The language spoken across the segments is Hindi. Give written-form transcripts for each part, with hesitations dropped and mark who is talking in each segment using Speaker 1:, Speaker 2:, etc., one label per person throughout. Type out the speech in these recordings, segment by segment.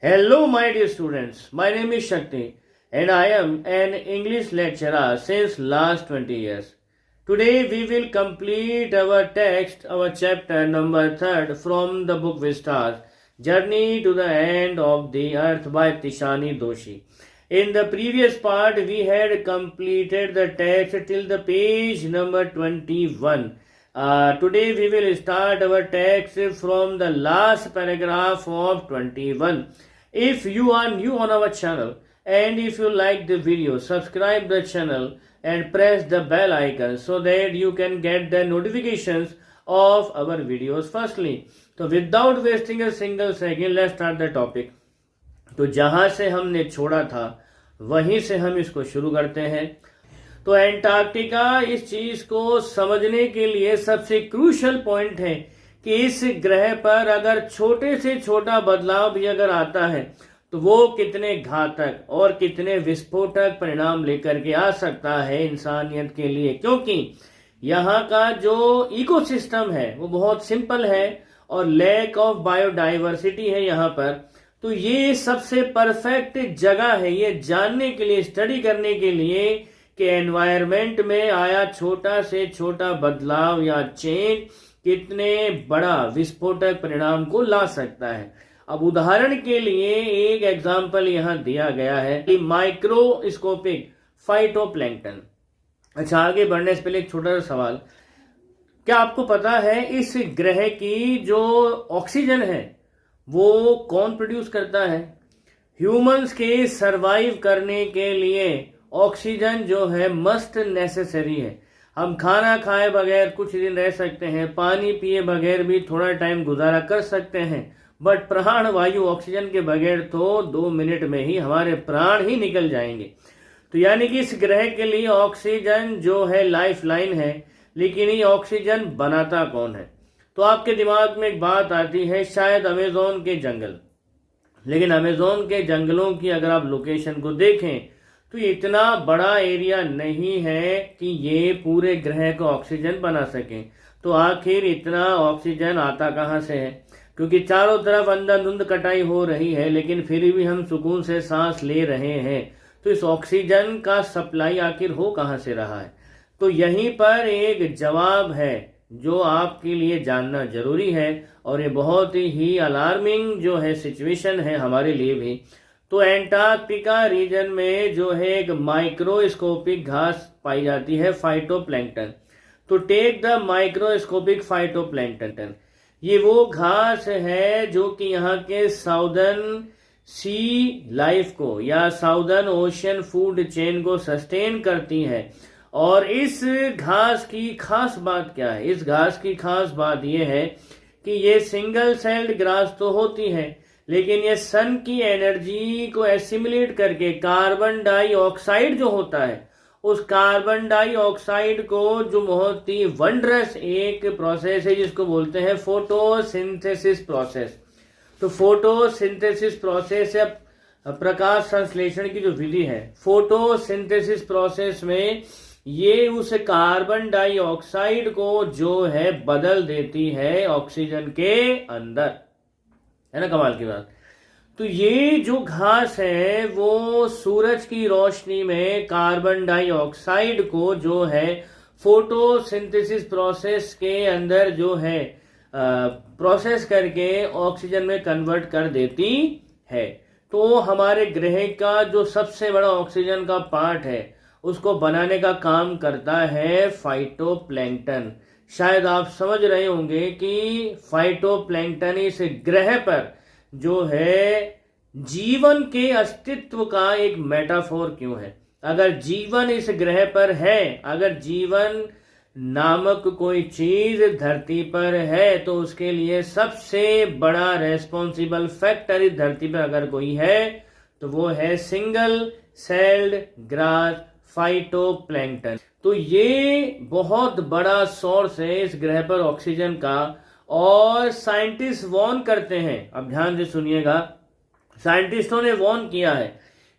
Speaker 1: Hello, my dear students. My name is Shakti, and I am an English lecturer since last 20 years. Today, we will complete our text, our chapter number 3 from the book Vistas, Journey to the End of the Earth by Tishani Doshi. In the previous part, we had completed the text till the page number 21. Today we will start our text from the last paragraph of 21. If you are new on our channel and if you like the video, subscribe the channel and press the bell icon so that you can get the notifications of our videos firstly. So without wasting a single second, let's start the topic. तो जहां से हमने छोड़ा था वहीं से हम इसको शुरू करते हैं. तो एंटार्क्टिका इस चीज को समझने के लिए सबसे क्रूशल पॉइंट है कि इस ग्रह पर अगर छोटे से छोटा बदलाव भी अगर आता है तो वो कितने घातक और कितने विस्फोटक परिणाम लेकर के आ सकता है इंसानियत के लिए, क्योंकि यहाँ का जो इकोसिस्टम है वो बहुत सिंपल है और लैक ऑफ बायोडाइवर्सिटी है यहाँ पर. तो ये सबसे परफेक्ट जगह है ये जानने के लिए, स्टडी करने के लिए कि एनवायरमेंट में आया छोटा से छोटा बदलाव या चेंज कितने बड़ा विस्फोटक परिणाम को ला सकता है. अब उदाहरण के लिए एक एग्जांपल यहां दिया गया है कि माइक्रोस्कोपिक फाइटोप्लैंक्टन. अच्छा, आगे बढ़ने से पहले एक छोटा सा सवाल. क्या आपको पता है इस ग्रह की जो ऑक्सीजन है वो कौन प्रोड्यूस करता है? ह्यूमंस के सरवाइव करने के लिए ऑक्सीजन जो है मस्ट नेसेसरी है. हम खाना खाए बगैर कुछ दिन रह सकते हैं, पानी पिए बगैर भी थोड़ा टाइम गुजारा कर सकते हैं, बट प्राण वायु ऑक्सीजन के बगैर तो 2 मिनट में ही हमारे प्राण ही निकल जाएंगे. तो यानी कि इस ग्रह के लिए ऑक्सीजन जो है लाइफ लाइन है. लेकिन ये ऑक्सीजन बनाता कौन है? तो आपके दिमाग में एक बात आती है, शायद अमेजोन के जंगल. लेकिन अमेजोन के जंगलों की अगर आप लोकेशन को देखें तो ये इतना बड़ा एरिया नहीं है कि ये पूरे ग्रह को ऑक्सीजन बना सके. तो आखिर इतना ऑक्सीजन आता कहां से है? क्योंकि चारों तरफ अंधाधुंध कटाई हो रही है लेकिन फिर भी हम सुकून से सांस ले रहे हैं. तो इस ऑक्सीजन का सप्लाई आखिर हो कहां से रहा है? तो यहीं पर एक जवाब है जो आपके लिए जानना जरूरी है और ये बहुत ही अलार्मिंग जो है सिचुएशन है हमारे लिए भी. तो एंटार्क्टिका रीजन में जो है एक माइक्रोस्कोपिक घास पाई जाती है, फाइटोप्लैंक्टन. तो टेक द माइक्रोस्कोपिक फाइटोप्लैंक्टन. ये वो घास है जो कि यहाँ के साउदर्न सी लाइफ को या साउदर्न ओशियन फूड चेन को सस्टेन करती है. और इस घास की खास बात क्या है? इस घास की खास बात यह है कि ये सिंगल सेल्ड ग्रास तो होती है लेकिन ये सन की एनर्जी को एसिमिलेट करके कार्बन डाइऑक्साइड जो होता है उस कार्बन डाइऑक्साइड को जो बहुत ही वंडरस एक प्रोसेस है जिसको बोलते हैं फोटोसिंथेसिस प्रोसेस. तो फोटोसिंथेसिस प्रोसेस या प्रकाश संश्लेषण की जो विधि है, फोटोसिंथेसिस प्रोसेस में ये उस कार्बन डाइऑक्साइड को जो है बदल देती है ऑक्सीजन के अंदर. है ना कमाल की बात. तो ये जो घास है वो सूरज की रोशनी में कार्बन डाइऑक्साइड को जो है फोटोसिंथेसिस प्रोसेस के अंदर जो है प्रोसेस करके ऑक्सीजन में कन्वर्ट कर देती है. तो हमारे ग्रह का जो सबसे बड़ा ऑक्सीजन का पार्ट है उसको बनाने का काम करता है फाइटोप्लैंक्टन. शायद आप समझ रहे होंगे कि फाइटोप्लैंक्टन इस ग्रह पर जो है जीवन के अस्तित्व का एक मेटाफोर क्यों है. अगर जीवन इस ग्रह पर है, अगर जीवन नामक कोई चीज धरती पर है तो उसके लिए सबसे बड़ा रेस्पॉन्सिबल फैक्टर इस धरती पर अगर कोई है तो वो है सिंगल सेल्ड ग्रास फाइटोप्लैंक्टन. तो ये बहुत बड़ा सोर्स है इस ग्रह पर ऑक्सीजन का. और साइंटिस्ट वॉर्न करते हैं, अब ध्यान से सुनिएगा, साइंटिस्टों ने वॉर्न किया है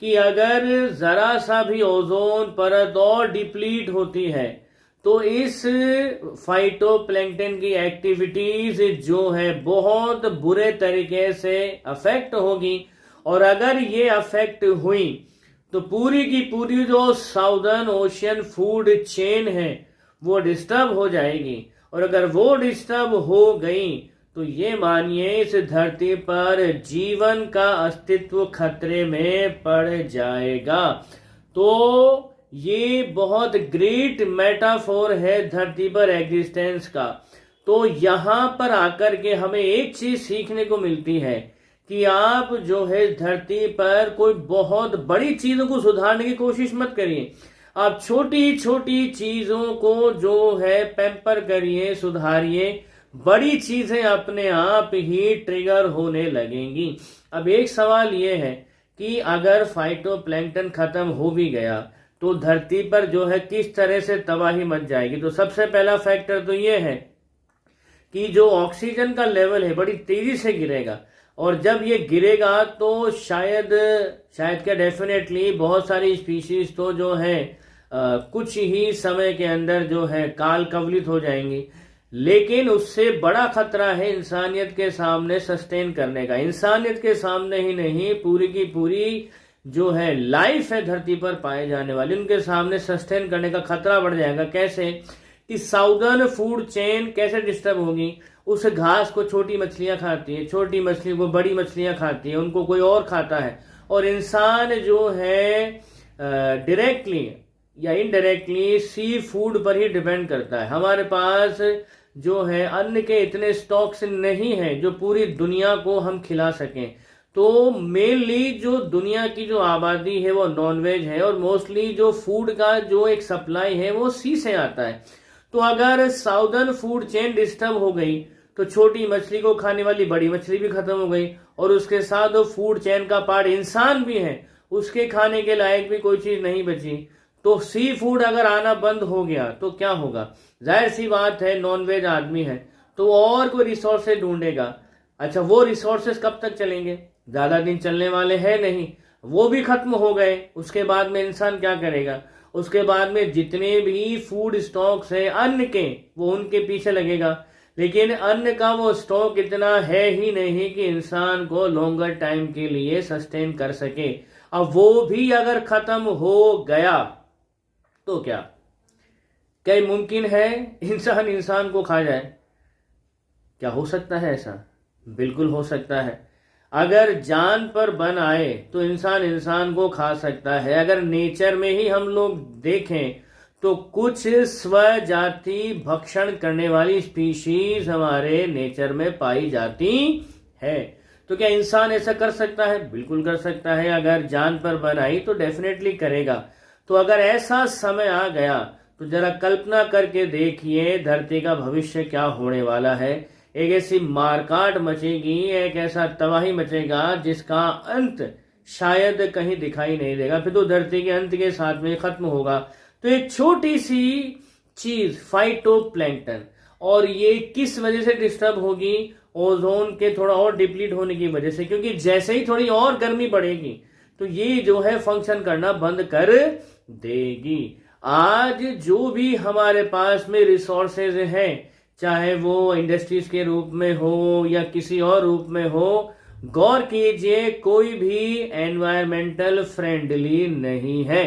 Speaker 1: कि अगर जरा सा भी ओजोन परत और डिप्लीट होती है तो इस फाइटोप्लैंक्टन की एक्टिविटीज जो है बहुत बुरे तरीके से अफेक्ट होगी और अगर ये अफेक्ट हुई तो पूरी की पूरी जो साउदर्न ओशियन फूड चेन है वो डिस्टर्ब हो जाएगी। और अगर वो डिस्टर्ब हो गई तो ये मानिए इस धरती पर जीवन का अस्तित्व खतरे में पड़ जाएगा। तो ये बहुत ग्रेट मेटाफोर है धरती पर एग्जिस्टेंस का। तो यहां पर आकर के हमें एक चीज सीखने को मिलती है कि आप जो है धरती पर कोई बहुत बड़ी चीजों को सुधारने की कोशिश मत करिए। आप छोटी छोटी चीजों को जो है पैम्पर करिए, सुधारिए। बड़ी चीजें अपने आप ही ट्रिगर होने लगेंगी। अब एक सवाल यह है कि अगर फाइटोप्लैंक्टन खत्म हो भी गया तो धरती पर जो है किस तरह से तबाही मच जाएगी। तो सबसे पहला फैक्टर तो ये है कि जो ऑक्सीजन का लेवल है बड़ी तेजी से गिरेगा। और जब ये गिरेगा तो शायद क्या डेफिनेटली बहुत सारी स्पीशीज तो जो है कुछ ही समय के अंदर जो है काल कवलित हो जाएंगी। लेकिन उससे बड़ा खतरा है इंसानियत के सामने सस्टेन करने का। इंसानियत के सामने ही नहीं, पूरी की पूरी जो है लाइफ है धरती पर पाए जाने वाली, उनके सामने सस्टेन करने का खतरा बढ़ जाएगा। कैसे कि साउदर्न फूड चेन कैसे डिस्टर्ब होगी। उस घास को छोटी मछलियां खाती है, छोटी मछली को बड़ी मछलियां खाती है, उनको कोई और खाता है। और इंसान जो है डायरेक्टली या इनडायरेक्टली सी फूड पर ही डिपेंड करता है। हमारे पास जो है अन्न के इतने स्टॉक्स नहीं है जो पूरी दुनिया को हम खिला सकें। तो मेनली जो दुनिया की जो आबादी है वो नॉनवेज है और मोस्टली जो फूड का जो एक सप्लाई है वो सी से आता है। तो अगर साउदर्न फूड चेन डिस्टर्ब हो गई तो छोटी मछली को खाने वाली बड़ी मछली भी खत्म हो गई और उसके साथ वो फूड चेन का पार्ट इंसान भी है, उसके खाने के लायक भी कोई चीज नहीं बची। तो सी फूड अगर आना बंद हो गया तो क्या होगा। जाहिर सी बात है नॉनवेज आदमी है तो और कोई रिसोर्सेज ढूंढेगा। अच्छा, वो रिसोर्सेज कब तक चलेंगे, ज्यादा दिन चलने वाले हैं नहीं, वो भी खत्म हो गए। उसके बाद में इंसान क्या करेगा। उसके बाद में जितने भी फूड स्टॉक्स है अन्न के वो उनके पीछे लगेगा। लेकिन अन्न का वो स्टॉक इतना है ही नहीं कि इंसान को लॉन्गर टाइम के लिए सस्टेन कर सके। अब वो भी अगर खत्म हो गया तो क्या मुमकिन है इंसान को खा जाए। क्या हो सकता है ऐसा? बिल्कुल हो सकता है। अगर जान पर बन आए तो इंसान को खा सकता है। अगर नेचर में ही हम लोग देखें तो कुछ स्वजाति भक्षण करने वाली स्पीशीज हमारे नेचर में पाई जाती है। तो क्या इंसान ऐसा कर सकता है? बिल्कुल कर सकता है। अगर जान पर बन आई तो डेफिनेटली करेगा। तो अगर ऐसा समय आ गया तो जरा कल्पना करके देखिए धरती का भविष्य क्या होने वाला है। एक ऐसी मारकाट मचेगी, एक ऐसा तबाही मचेगा जिसका अंत शायद कहीं दिखाई नहीं देगा। फिर तो धरती के अंत के साथ में खत्म होगा। तो एक छोटी सी चीज फाइटोप्लैंक्टन, और ये किस वजह से डिस्टर्ब होगी? ओजोन के थोड़ा और डिप्लीट होने की वजह से। क्योंकि जैसे ही थोड़ी और गर्मी बढ़ेगी तो ये जो है फंक्शन करना बंद कर देगी। आज जो भी हमारे पास में रिसोर्सेज हैं, चाहे वो इंडस्ट्रीज के रूप में हो या किसी और रूप में हो, गौर कीजिए कोई भी एनवायरमेंटल फ्रेंडली नहीं है।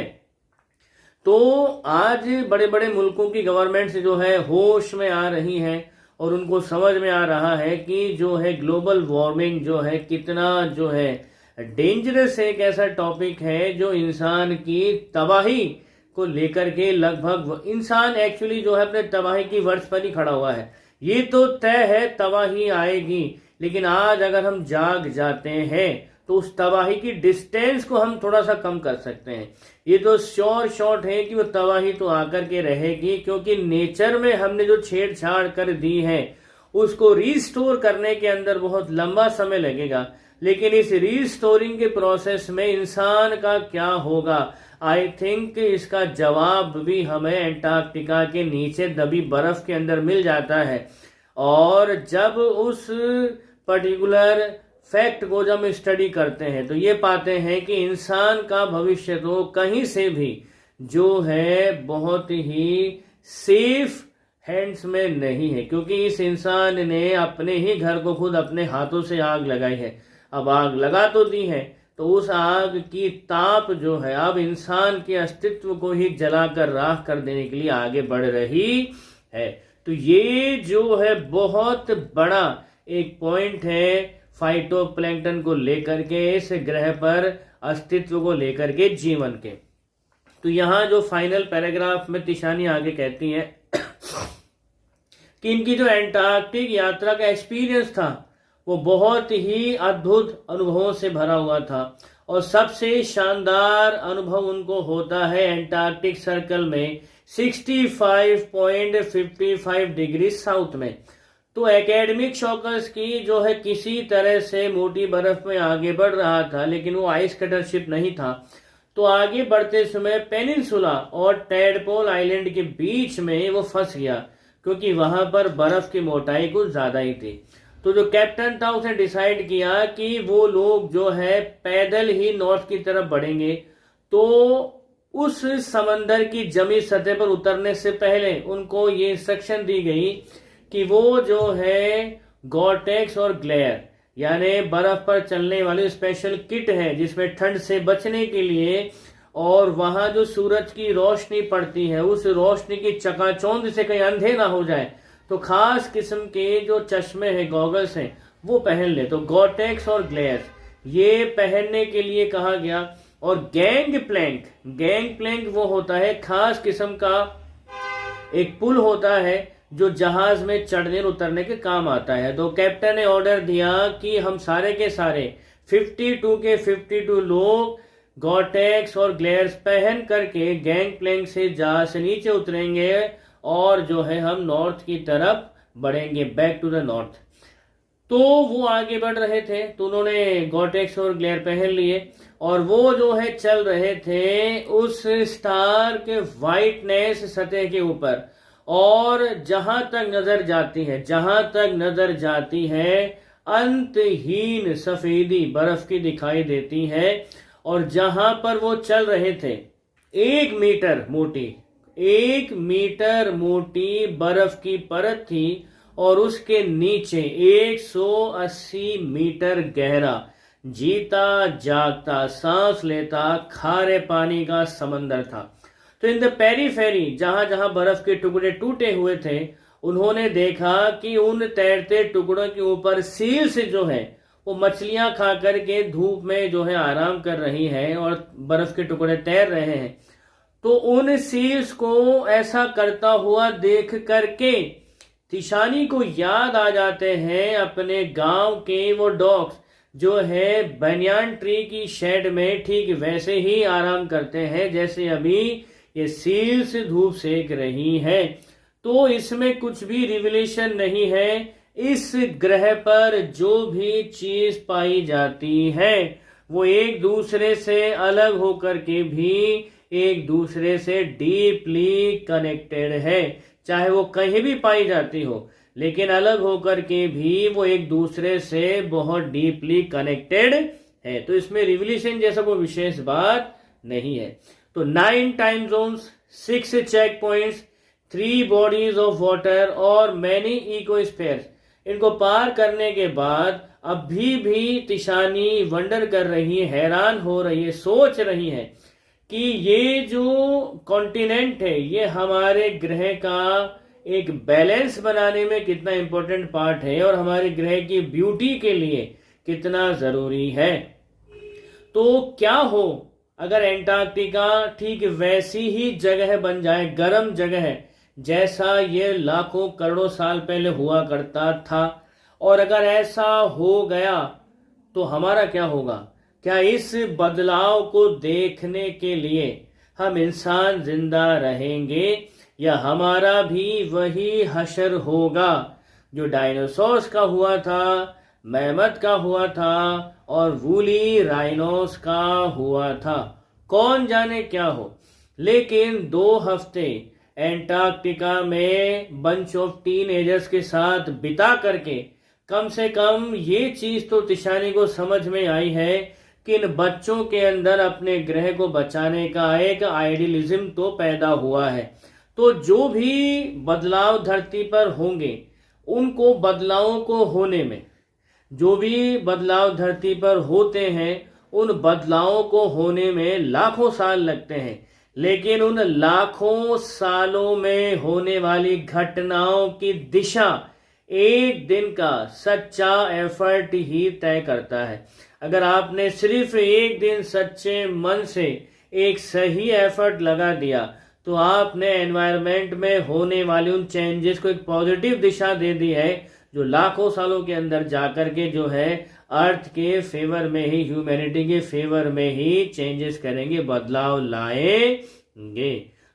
Speaker 1: तो आज बड़े बड़े मुल्कों की गवर्नमेंट्स जो है होश में आ रही हैं और उनको समझ में आ रहा है कि जो है ग्लोबल वार्मिंग जो है कितना जो है डेंजरस एक ऐसा टॉपिक है जो इंसान की तबाही को लेकर के लगभग इंसान एक्चुअली जो है अपने तबाही की वर्ष पर ही खड़ा हुआ है। ये तो तय है तबाही आएगी, लेकिन आज अगर हम जाग जाते हैं तो उस तबाही की डिस्टेंस को हम थोड़ा सा कम कर सकते हैं। ये तो श्योर शॉट है कि वो तबाही तो आकर के रहेगी, क्योंकि नेचर में हमने जो छेड़छाड़ कर दी है उसको रिस्टोर करने के अंदर बहुत लंबा समय लगेगा। लेकिन इस रिस्टोरिंग के प्रोसेस में इंसान का क्या होगा, आई थिंक इसका जवाब भी हमें एंटार्क्टिका के नीचे दबी बर्फ के अंदर मिल जाता है। और जब उस पर्टिकुलर फैक्ट को जब हम स्टडी करते हैं तो ये पाते हैं कि इंसान का भविष्य तो कहीं से भी जो है बहुत ही सेफ हैंड्स में नहीं है, क्योंकि इस इंसान ने अपने ही घर को खुद अपने हाथों से आग लगाई है। अब आग लगा तो दी है तो उस आग की ताप जो है अब इंसान के अस्तित्व को ही जलाकर राख कर देने के लिए आगे बढ़ रही है। तो ये जो है बहुत बड़ा एक पॉइंट है फाइटोप्लैंक्टन को लेकर के, इस ग्रह पर अस्तित्व को लेकर के, जीवन के। तो यहाँ जो फाइनल पैराग्राफ में तिशानी आगे कहती है कि इनकी जो एंटार्क्टिक यात्रा का एक्सपीरियंस था वो बहुत ही अद्भुत अनुभवों से भरा हुआ था, और सबसे शानदार अनुभव उनको होता है एंटार्क्टिक सर्कल में 65.55 डिग्री साउथ में। तो एकेडमिक शॉकर्स की जो है किसी तरह से मोटी बर्फ में आगे बढ़ रहा था, लेकिन वो आइस कटर शिप नहीं था। तो आगे बढ़ते समय पेनिनसुला और टैडपोल आइलैंड के बीच में वो फंस गया, क्योंकि वहां पर बर्फ की मोटाई कुछ ज्यादा ही थी। तो जो कैप्टन था उसने डिसाइड किया कि वो लोग जो है पैदल ही नॉर्थ की तरफ बढ़ेंगे। तो उस समंदर की जमी सतह पर उतरने से पहले उनको ये इंस्ट्रक्शन दी गई कि वो जो है गॉर्टेक्स और ग्लेयर यानी बर्फ पर चलने वाली स्पेशल किट है जिसमें ठंड से बचने के लिए, और वहां जो सूरज की रोशनी पड़ती है उस रोशनी की चकाचौंध से कहीं अंधे ना हो जाए, तो खास किस्म के जो चश्मे हैं, गॉगल्स हैं, वो पहन ले। तो गॉर्टेक्स और ग्लेयर ये पहनने के लिए कहा गया। और गैंग प्लैंक वो होता है खास किस्म का एक पुल होता है जो जहाज में चढ़ने और उतरने के काम आता है। तो कैप्टन ने ऑर्डर दिया कि हम सारे के सारे 52 के 52 लोग गॉर्टेक्स और ग्लेयर्स पहन करके गैंग प्लैंक से जहाज से नीचे उतरेंगे और जो है हम नॉर्थ की तरफ बढ़ेंगे, बैक टू द नॉर्थ। तो वो आगे बढ़ रहे थे, तो उन्होंने गॉर्टेक्स और ग्लेयर पहन लिए और वो जो है चल रहे थे उस स्टार के वाइटनेस सतह के ऊपर, और जहां तक नजर जाती है अंतहीन सफेदी बर्फ की दिखाई देती है। और जहां पर वो चल रहे थे 1 मीटर मोटी बर्फ की परत थी, और उसके नीचे 180 मीटर गहरा जीता जागता सांस लेता खारे पानी का समंदर था। तो इन द पेरीफेरी जहां जहां बर्फ के टुकड़े टूटे हुए थे, उन्होंने देखा कि उन तैरते टुकड़ों के ऊपर सील्स जो है वो मछलियां खा करके धूप में जो है आराम कर रही है और बर्फ के टुकड़े तैर रहे हैं। तो उन सील्स को ऐसा करता हुआ देख करके तिशानी को याद आ जाते हैं अपने गांव के वो डॉग्स जो है बनियान ट्री की शेड में ठीक वैसे ही आराम करते हैं जैसे अभी ये सील्स धूप सेक रही है। तो इसमें कुछ भी रिवलेशन नहीं है। इस ग्रह पर जो भी चीज पाई जाती है वो एक दूसरे से अलग होकर के भी एक दूसरे से डीपली कनेक्टेड है। चाहे वो कहीं भी पाई जाती हो, लेकिन अलग होकर के भी वो एक दूसरे से बहुत डीपली कनेक्टेड है। तो इसमें रिवलेशन जैसा कोई विशेष बात नहीं है। तो 9 time zones, 6 check points, 3 bodies of water और मैनी इकोस्फीयर्स, इनको पार करने के बाद अभी भी तिशानी वंडर कर रही है, हैरान हो रही है, सोच रही है कि ये जो कॉन्टिनेंट है ये हमारे ग्रह का एक बैलेंस बनाने में कितना इंपॉर्टेंट पार्ट है और हमारे ग्रह की ब्यूटी के लिए कितना जरूरी है। तो क्या हो अगर एंटार्क्टिका ठीक वैसी ही जगह बन जाए, गर्म जगह जैसा ये लाखों करोड़ों साल पहले हुआ करता था, और अगर ऐसा हो गया तो हमारा क्या होगा? क्या इस बदलाव को देखने के लिए हम इंसान जिंदा रहेंगे या हमारा भी वही हशर होगा जो डायनासोर्स का हुआ था, मैमथ का हुआ था और वूली राइनोस का हुआ था? कौन जाने क्या हो। लेकिन 2 हफ्ते एंटार्क्टिका में बंच ऑफ टीनएजर्स के साथ बिता करके कम से कम ये चीज तो तिशानी को समझ में आई है कि इन बच्चों के अंदर अपने ग्रह को बचाने का एक आइडियलिज्म तो पैदा हुआ है। तो जो भी बदलाव धरती पर होंगे, उनको बदलावों को होने में, जो भी बदलाव धरती पर होते हैं उन बदलावों को होने में लाखों साल लगते हैं, लेकिन उन लाखों सालों में होने वाली घटनाओं की दिशा एक दिन का सच्चा एफर्ट ही तय करता है। अगर आपने सिर्फ एक दिन सच्चे मन से एक सही एफर्ट लगा दिया तो आपने एनवायरनमेंट में होने वाली उन चेंजेस को एक पॉजिटिव दिशा दे दी है, जो लाखों सालों के अंदर जाकर के जो है अर्थ के फेवर में ही, ह्यूमैनिटी के फेवर में ही चेंजेस करेंगे, बदलाव लाएंगे।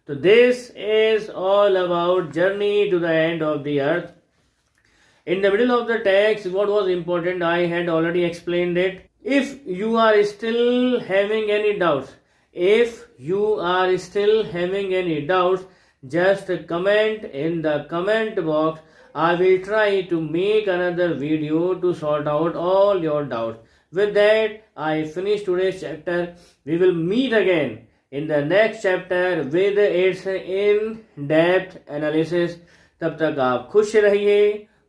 Speaker 1: तो this is all about journey to the end of the earth. In the middle of the text, what was important, I had already explained it. If you are still having any doubts, just comment in the comment box. I will try to make another video to sort out all your doubts. With that, I finish today's chapter. We will meet again in the next chapter with its in-depth analysis. तब तक आप खुश रहिए,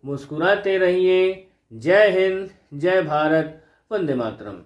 Speaker 1: मुस्कुराते रहिए. जय हिंद, जय भारत, वंदे मातरम.